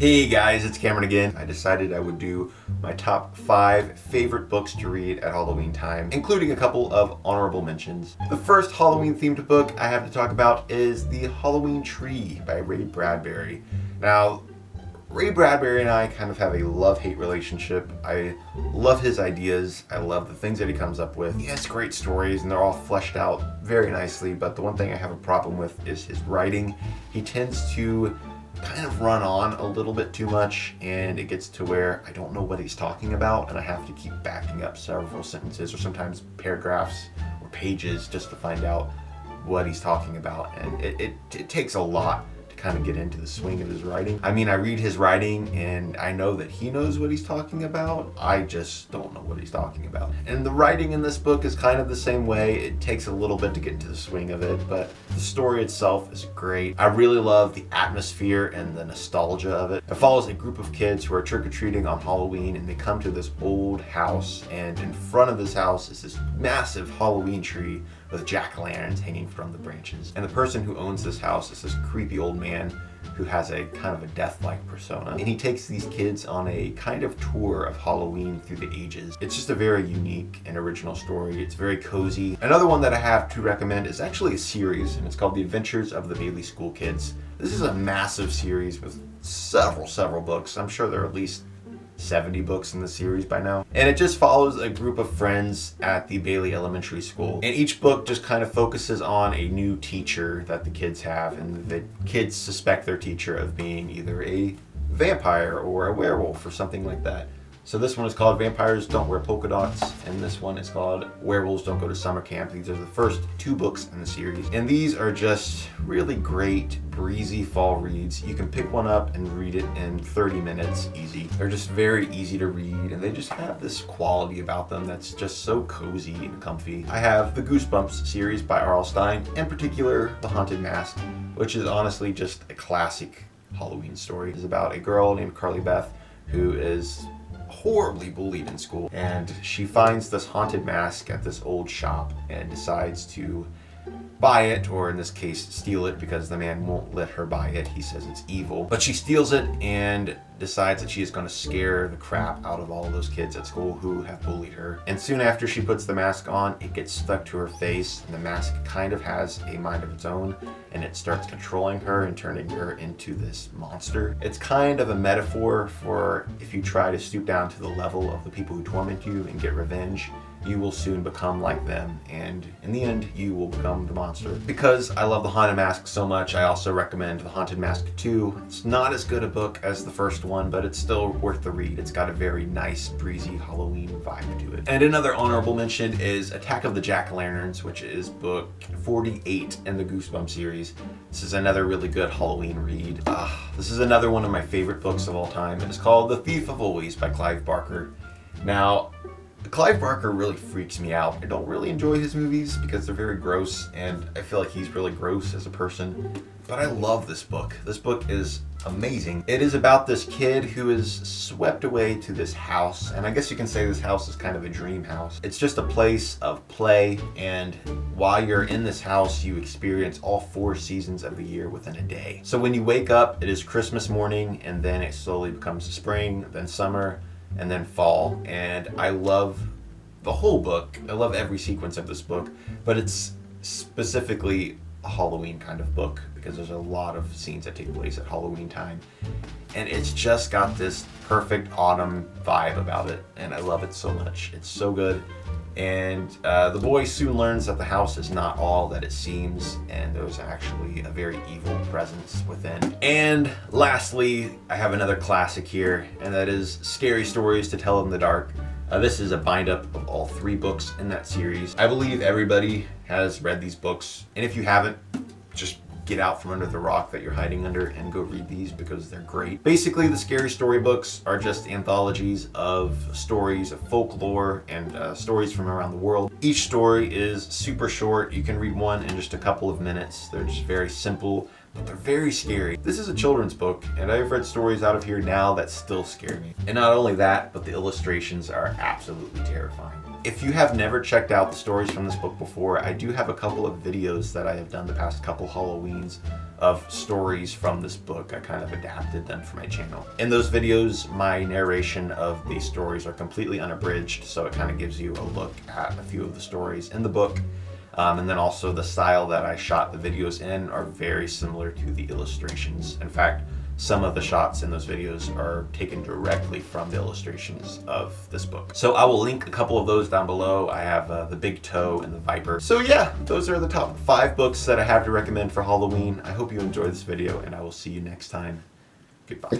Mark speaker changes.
Speaker 1: Hey guys, it's Cameron again. I decided I would do my top 5 favorite books to read at Halloween time, including a couple of honorable mentions. The first Halloween themed book I have to talk about is The Halloween Tree by Ray Bradbury. Now, Ray Bradbury and I kind of have a love-hate relationship. I love his ideas. I love the things that he comes up with. He has great stories and they're all fleshed out very nicely, but the one thing I have a problem with is his writing. He tends to kind of run on a little bit too much, and it gets to where I don't know what he's talking about and I have to keep backing up several sentences or sometimes paragraphs or pages just to find out what he's talking about, and it takes a lot to kind of get into the swing of his writing. I mean, I read his writing and I know that he knows what he's talking about. I just don't know what he's talking about. And the writing in this book is kind of the same way. It takes a little bit to get into the swing of it, but the story itself is great. I really love the atmosphere and the nostalgia of it. It follows a group of kids who are trick-or-treating on Halloween, and they come to this old house, and in front of this house is this massive Halloween tree with jack-o'-lanterns hanging from the branches. And the person who owns this house is this creepy old man who has a kind of a death-like persona. And he takes these kids on a kind of tour of Halloween through the ages. It's just a very unique and original story. It's very cozy. Another one that I have to recommend is actually a series, and it's called The Adventures of the Bailey School Kids. This is a massive series with several books. I'm sure there are at least 70 books in the series by now. And it just follows a group of friends at the Bailey Elementary School. And each book just kind of focuses on a new teacher that the kids have, and the kids suspect their teacher of being either a vampire or a werewolf or something like that. So this one is called Vampires Don't Wear Polka Dots, and this one is called Werewolves Don't Go to Summer Camp. These are the first 2 books in the series, and these are just really great, breezy fall reads. You can pick one up and read it in 30 minutes easy. They're just very easy to read, and they just have this quality about them that's just so cozy and comfy. I have the Goosebumps series by R.L. Stine, in particular The Haunted Mask, which is honestly just a classic Halloween story. It's about a girl named Carly Beth who is horribly bullied in school, and she finds this haunted mask at this old shop and decides to buy it, or in this case steal it, because the man won't let her buy it. He says it's evil, but she steals it and decides that she is going to scare the crap out of all of those kids at school who have bullied her. And soon after she puts the mask on, it gets stuck to her face, and the mask kind of has a mind of its own, and it starts controlling her and turning her into this monster. It's kind of a metaphor for if you try to stoop down to the level of the people who torment you and get revenge, you will soon become like them, and in the end, you will become the monster. Because I love The Haunted Mask so much, I also recommend The Haunted Mask 2. It's not as good a book as the first one, but it's still worth the read. It's got a very nice, breezy Halloween vibe to it. And another honorable mention is Attack of the Jack-o'-lanterns, which is book 48 in the Goosebumps series. This is another really good Halloween read. This is another one of my favorite books of all time. It is called The Thief of Always by Clive Barker. Now, Clive Barker really freaks me out. I don't really enjoy his movies because they're very gross, and I feel like he's really gross as a person. But I love this book. This book is amazing. It is about this kid who is swept away to this house, and I guess you can say this house is kind of a dream house. It's just a place of play, and while you're in this house, you experience all 4 seasons of the year within a day. So when you wake up, it is Christmas morning, and then it slowly becomes spring, then summer, and then fall. And I love the whole book. I love every sequence of this book, but it's specifically a Halloween kind of book because there's a lot of scenes that take place at Halloween time, and it's just got this perfect autumn vibe about it, and I love it so much. It's so good. And the boy soon learns that the house is not all that it seems, and there's actually a very evil presence within. And lastly, I have another classic here, and that is Scary Stories to Tell in the Dark. This is a bind-up of all 3 books in that series. I believe everybody has read these books, and if you haven't, just get out from under the rock that you're hiding under and go read these because they're great. Basically, the Scary Story books are just anthologies of stories of folklore and stories from around the world. Each story is super short. You can read one in just a couple of minutes. They're just very simple, but they're very scary. This is a children's book, and I've read stories out of here now that still scare me. And not only that, but the illustrations are absolutely terrifying. If you have never checked out the stories from this book before, I do have a couple of videos that I have done the past couple Halloweens of stories from this book. I kind of adapted them for my channel. In those videos, my narration of these stories are completely unabridged, so it kind of gives you a look at a few of the stories in the book. And then also the style that I shot the videos in are very similar to the illustrations. In fact, some of the shots in those videos are taken directly from the illustrations of this book. So I will link a couple of those down below. I have the Big Toe and the Viper. So yeah, those are the top 5 books that I have to recommend for Halloween. I hope you enjoyed this video, and I will see you next time. Goodbye.